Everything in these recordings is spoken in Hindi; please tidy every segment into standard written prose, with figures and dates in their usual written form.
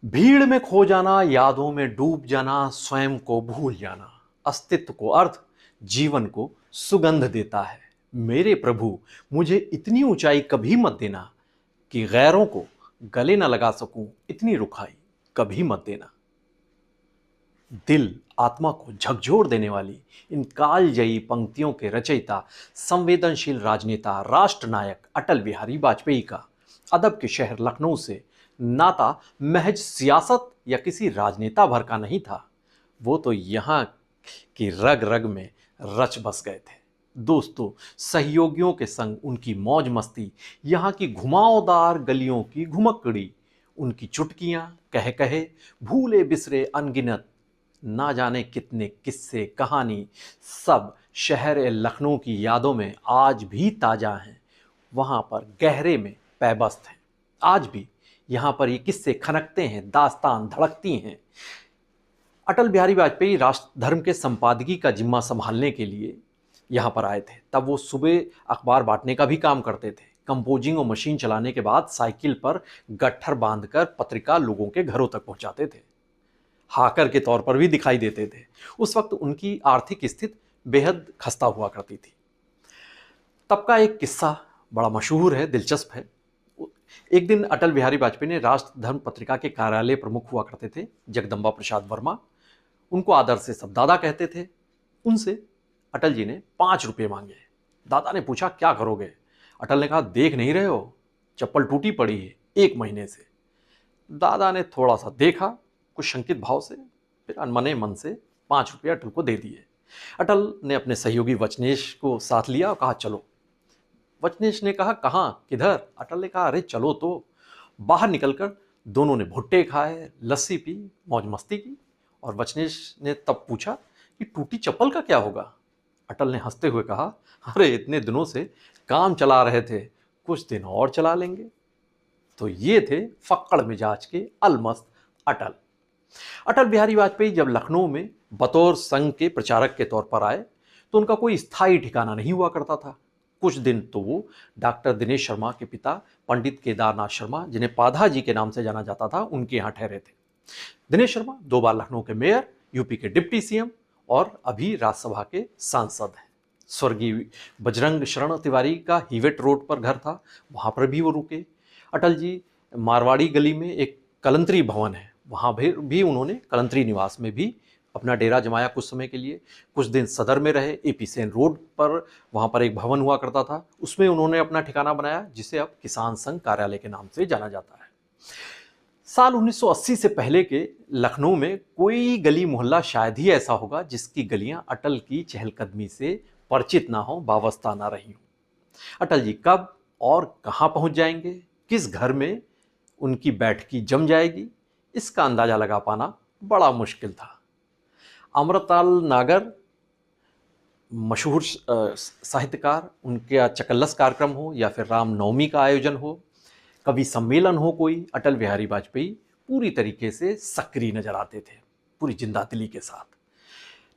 भीड़ में खो जाना, यादों में डूब जाना, स्वयं को भूल जाना, अस्तित्व को अर्थ, जीवन को सुगंध देता है। मेरे प्रभु, मुझे इतनी ऊंचाई कभी मत देना कि गैरों को गले न लगा सकूं, इतनी रुखाई कभी मत देना। दिल आत्मा को झकझोर देने वाली इन कालजयी पंक्तियों के रचयिता, संवेदनशील राजनेता, राष्ट्र नायक अटल बिहारी वाजपेयी का अदब के शहर लखनऊ से नाता महज सियासत या किसी राजनेता भर का नहीं था। वो तो यहाँ की रग रग में रच बस गए थे। दोस्तों, सहयोगियों के संग उनकी मौज मस्ती, यहाँ की घुमावदार गलियों की घुमक्कड़ी, उनकी चुटकियां, कह कहे, भूले बिसरे अनगिनत ना जाने कितने किस्से, कहानी, सब शहर लखनऊ की यादों में आज भी ताज़ा हैं। वहाँ पर गहरे में पैबस्त हैं। आज भी यहाँ पर ये किस्से खनकते हैं, दास्तान धड़कती हैं। अटल बिहारी वाजपेयी राष्ट्र धर्म के संपादकी का जिम्मा संभालने के लिए यहाँ पर आए थे। तब वो सुबह अखबार बांटने का भी काम करते थे। कंपोजिंग और मशीन चलाने के बाद साइकिल पर गट्ठर बांधकर पत्रिका लोगों के घरों तक पहुंचाते थे। हाकर के तौर पर भी दिखाई देते थे। उस वक्त उनकी आर्थिक स्थिति बेहद खस्ता हुआ करती थी। तब का एक किस्सा बड़ा मशहूर है, दिलचस्प है। एक दिन अटल बिहारी वाजपेयी ने राष्ट्र धर्म पत्रिका के कार्यालय प्रमुख हुआ करते थे, जगदम्बा प्रसाद वर्मा। उनको आदर से सब दादा कहते थे। उनसे अटल जी ने 5 रुपये मांगे। दादा ने पूछा, क्या करोगे? अटल ने कहा, देख नहीं रहे हो, चप्पल टूटी पड़ी है 1 महीने से। दादा ने थोड़ा सा देखा, कुछ शंकित भाव से, फिर अनमने मन से 5 रुपये अटल को दे दिए। अटल ने अपने सहयोगी वचनेश को साथ लिया और कहा, चलो। वचनेश ने कहा, कहाँ, किधर? अटल ने कहा, अरे चलो तो। बाहर निकलकर दोनों ने भुट्टे खाए, लस्सी पी, मौज मस्ती की। और वचनेश ने तब पूछा कि टूटी चप्पल का क्या होगा? अटल ने हंसते हुए कहा, अरे इतने दिनों से काम चला रहे थे, कुछ दिन और चला लेंगे। तो ये थे फक्कड़ मिजाज के अलमस्त अटल। अटल बिहारी वाजपेयी जब लखनऊ में बतौर संघ के प्रचारक के तौर पर आए तो उनका कोई स्थायी ठिकाना नहीं हुआ करता था। कुछ दिन तो वो डॉक्टर दिनेश शर्मा के पिता पंडित केदारनाथ शर्मा, जिन्हें पाधा जी के नाम से जाना जाता था, उनके यहाँ ठहरे थे। दिनेश शर्मा 2 बार लखनऊ के मेयर, यूपी के डिप्टी सीएम और अभी राज्यसभा के सांसद हैं। स्वर्गीय बजरंग शरण तिवारी का हीवेट रोड पर घर था, वहाँ पर भी वो रुके। अटल जी मारवाड़ी गली में एक कलंतरी भवन है, वहाँ भी उन्होंने कलंतरी निवास में भी अपना डेरा जमाया कुछ समय के लिए। कुछ दिन सदर में रहे, एपी सेन रोड पर, वहाँ पर एक भवन हुआ करता था, उसमें उन्होंने अपना ठिकाना बनाया, जिसे अब किसान संघ कार्यालय के नाम से जाना जाता है। साल 1980 से पहले के लखनऊ में कोई गली मोहल्ला शायद ही ऐसा होगा जिसकी गलियां अटल की चहलकदमी से परिचित ना हो, वाबस्ता ना रही हो। अटल जी कब और कहां पहुंच जाएंगे, किस घर में उनकी बैठकी जम जाएगी, इसका अंदाजा लगा पाना बड़ा मुश्किल था। अमृतलाल नागर, मशहूर साहित्यकार, उनके चकल्लस कार्यक्रम हो या फिर रामनवमी का आयोजन हो, कभी सम्मेलन हो कोई, अटल बिहारी वाजपेयी पूरी तरीके से सक्रिय नजर आते थे, पूरी जिंदा दिली के साथ।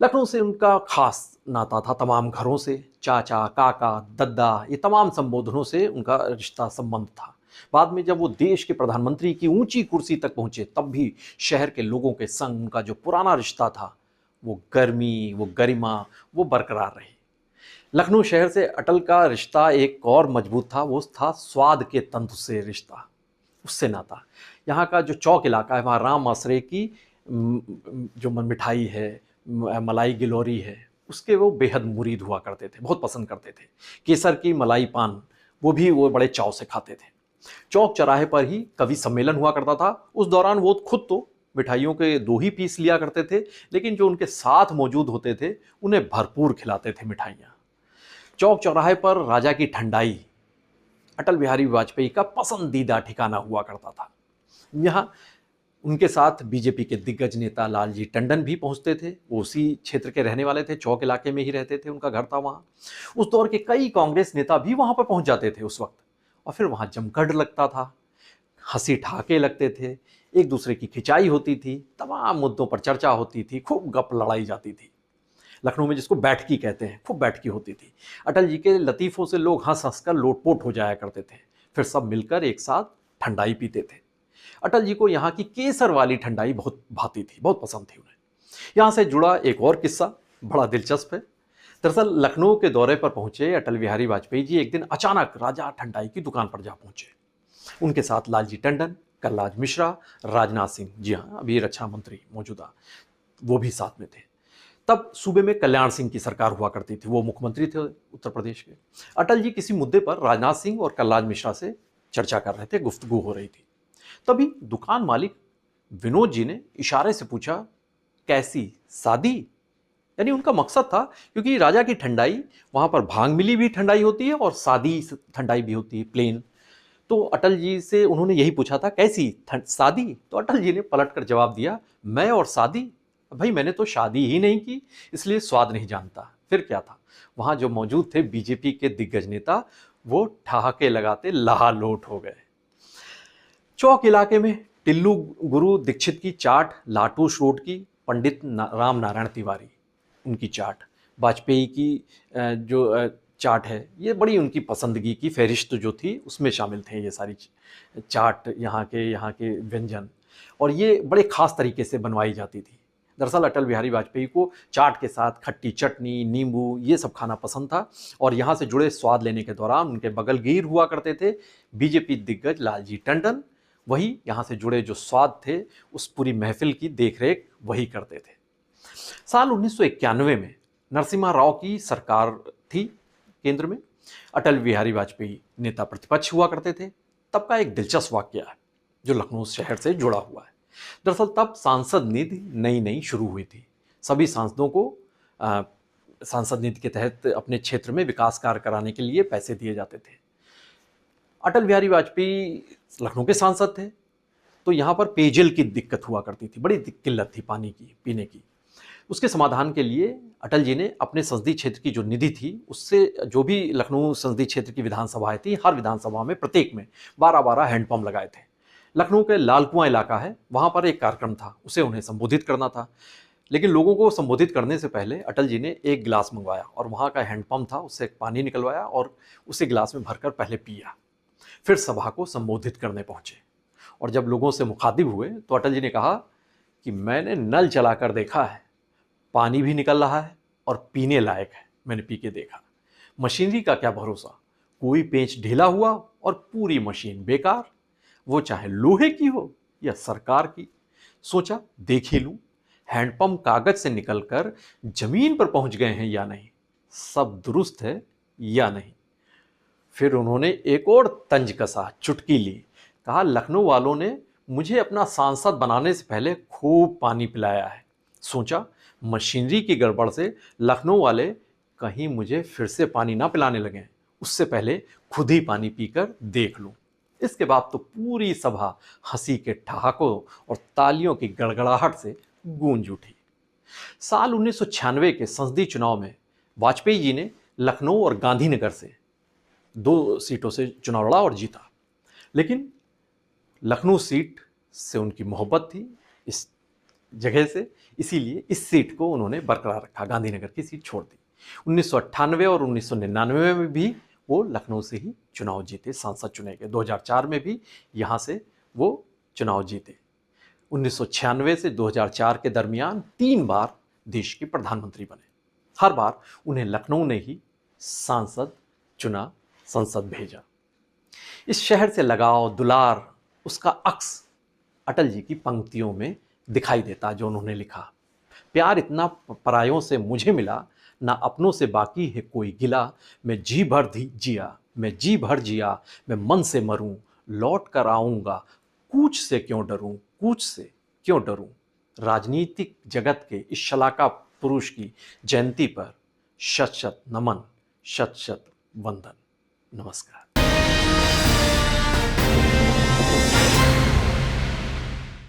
लखनऊ से उनका खास नाता था, तमाम घरों से, चाचा, काका, दद्दा, ये तमाम संबोधनों से उनका रिश्ता संबंध था। बाद में जब वो देश के प्रधानमंत्री की ऊंची कुर्सी तक पहुंचे, तब भी शहर के लोगों के संग उनका जो पुराना रिश्ता था, वो गर्मी, वो गरिमा, वो बरकरार रही। लखनऊ शहर से अटल का रिश्ता एक और मजबूत था, वो था स्वाद के तंतु से रिश्ता, उससे नाता। यहाँ का जो चौक इलाका है, वहाँ राम आसरे की जो मिठाई है, मलाई गिलोरी है, उसके वो बेहद मुरीद हुआ करते थे, बहुत पसंद करते थे। केसर की मलाई पान, वो बड़े चाव से खाते थे। चौक चौराहे पर ही कवि सम्मेलन हुआ करता था। उस दौरान वो खुद तो मिठाइयों के 2 ही पीस लिया करते थे, लेकिन जो उनके साथ मौजूद होते थे उन्हें भरपूर खिलाते थे मिठाइयाँ। चौक चौराहे पर राजा की ठंडाई अटल बिहारी वाजपेयी का पसंदीदा ठिकाना हुआ करता था। यहाँ उनके साथ बीजेपी के दिग्गज नेता लालजी टंडन भी पहुंचते थे, वो उसी क्षेत्र के रहने वाले थे, चौक इलाके में ही रहते थे, उनका घर था वहाँ। उस दौर के कई कांग्रेस नेता भी वहाँ पर पहुंच जाते थे उस वक्त, और फिर वहाँ जमघट लगता था, हंसी ठहाके लगते थे, एक दूसरे की खिंचाई होती थी, तमाम मुद्दों पर चर्चा होती थी, खूब गप लड़ाई जाती थी। लखनऊ में जिसको बैठकी कहते हैं, खूब बैठकी होती थी। अटल जी के लतीफ़ों से लोग हंस हंस कर लोटपोट हो जाया करते थे, फिर सब मिलकर एक साथ ठंडाई पीते थे। अटल जी को यहाँ की केसर वाली ठंडाई बहुत भाती थी, बहुत पसंद थी उन्हें। यहाँ से जुड़ा एक और किस्सा बड़ा दिलचस्प है। दरअसल लखनऊ के दौरे पर पहुंचे अटल बिहारी वाजपेयी जी एक दिन अचानक राजा ठंडाई की दुकान पर जा पहुंचे। उनके साथ लालजी टंडन, कलराज मिश्रा, राजनाथ सिंह, जी हाँ अभी रक्षा मंत्री मौजूदा, वो भी साथ में थे। तब सूबे में कल्याण सिंह की सरकार हुआ करती थी, वो मुख्यमंत्री थे उत्तर प्रदेश के। अटल जी किसी मुद्दे पर राजनाथ सिंह और कलराज मिश्रा से चर्चा कर रहे थे, गुफ्तगू हो रही थी। तभी दुकान मालिक विनोद जी ने इशारे से पूछा, कैसी शादी? यानी उनका मकसद था, क्योंकि राजा की ठंडाई, वहां पर भांग मिली भी ठंडाई होती है और सादी ठंडाई भी होती है, प्लेन। तो अटल जी से उन्होंने यही पूछा था, कैसी शादी? तो अटल जी ने पलटकर जवाब दिया, मैं और शादी? भाई मैंने तो शादी ही नहीं की, इसलिए स्वाद नहीं जानता। फिर क्या था, वहां जो मौजूद थे बीजेपी के दिग्गज नेता, वो ठहाके लगाते लालोट हो गए। चौक इलाके में टिल्लू गुरु दीक्षित की चाट, लाटूस रोड की पंडित राम नारायण तिवारी उनकी चाट, वाजपेयी की चाट है, ये बड़ी उनकी पसंदगी की फहरिस्त जो थी उसमें शामिल थे ये सारी चाट, यहाँ के व्यंजन, और ये बड़े खास तरीके से बनवाई जाती थी। दरअसल अटल बिहारी वाजपेयी को चाट के साथ खट्टी चटनी, नींबू, ये सब खाना पसंद था, और यहाँ से जुड़े स्वाद लेने के दौरान उनके बगलगीर हुआ करते थे बीजेपी दिग्गज लालजी टंडन। वही यहाँ से जुड़े जो स्वाद थे उस पूरी महफिल की देखरेख वही करते थे। साल 1991 में नरसिम्हा राव की सरकार थी केंद्र में, अटल बिहारी वाजपेयी नेता प्रतिपक्ष हुआ करते थे। तब का एक दिलचस्प वाकया है जो लखनऊ शहर से जुड़ा हुआ है। दरअसल तब सांसद निधि नई नई शुरू हुई थी। सभी सांसदों को सांसद निधि के तहत अपने क्षेत्र में विकास कार्य कराने के लिए पैसे दिए जाते थे। अटल बिहारी वाजपेयी लखनऊ के सांसद थे, तो यहाँ पर पेयजल की दिक्कत हुआ करती थी, बड़ी किल्लत थी पानी की, पीने की। उसके समाधान के लिए अटल जी ने अपने संसदीय क्षेत्र की जो निधि थी उससे, जो भी लखनऊ संसदीय क्षेत्र की विधानसभाएं थी, हर विधानसभा में प्रत्येक में 12-12 हैंडपंप लगाए थे। लखनऊ के लाल कुआं इलाका है, वहाँ पर एक कार्यक्रम था, उसे उन्हें संबोधित करना था। लेकिन लोगों को संबोधित करने से पहले अटल जी ने एक गिलास मंगवाया और वहाँ का हैंडपंप था, उससे पानी निकलवाया और उसे गिलास में भरकर पहले पिया। फिर सभा को संबोधित करने पहुंचे, और जब लोगों से मुखातिब हुए तो अटल जी ने कहा कि मैंने नल चलाकर देखा है, पानी भी निकल रहा है और पीने लायक है, मैंने पी के देखा। मशीनरी का क्या भरोसा, कोई पेंच ढीला हुआ और पूरी मशीन बेकार, वो चाहे लोहे की हो या सरकार की। सोचा देख ही लूं, हैंडपंप कागज से निकलकर जमीन पर पहुंच गए हैं या नहीं, सब दुरुस्त है या नहीं। फिर उन्होंने एक और तंज कसा, चुटकी ली, कहा लखनऊ वालों ने मुझे अपना सांसद बनाने से पहले खूब पानी पिलाया है। सोचा मशीनरी की गड़बड़ से लखनऊ वाले कहीं मुझे फिर से पानी ना पिलाने लगें, उससे पहले खुद ही पानी पीकर देख लूं। इसके बाद तो पूरी सभा हंसी के ठहाकों और तालियों की गड़गड़ाहट से गूंज उठी। साल 1996 के संसदीय चुनाव में वाजपेयी जी ने लखनऊ और गांधीनगर से 2 सीटों से चुनाव लड़ा और जीता। लेकिन लखनऊ सीट से उनकी मोहब्बत थी इस जगह से, इसीलिए इस सीट को उन्होंने बरकरार रखा, गांधीनगर की सीट छोड़ दी। 1998 और 1999 में भी वो लखनऊ से ही चुनाव जीते, सांसद चुने गए। 2004 में भी यहाँ से वो चुनाव जीते। 1996 से 2004 के दरमियान 3 बार देश के प्रधानमंत्री बने। हर बार उन्हें लखनऊ ने ही सांसद चुना, संसद भेजा। इस शहर से लगाव, दुलार, उसका अक्स अटल जी की पंक्तियों में दिखाई देता जो उन्होंने लिखा। प्यार इतना परायों से मुझे मिला, ना अपनों से बाकी है कोई गिला। मैं जी भर जिया, मैं जी भर जिया, मैं मन से मरूं, लौट कर आऊँगा, कूच से क्यों डरूं, कूच से क्यों डरूं। राजनीतिक जगत के इस शलाका पुरुष की जयंती पर शत शत नमन, शत शत वंदन। नमस्कार।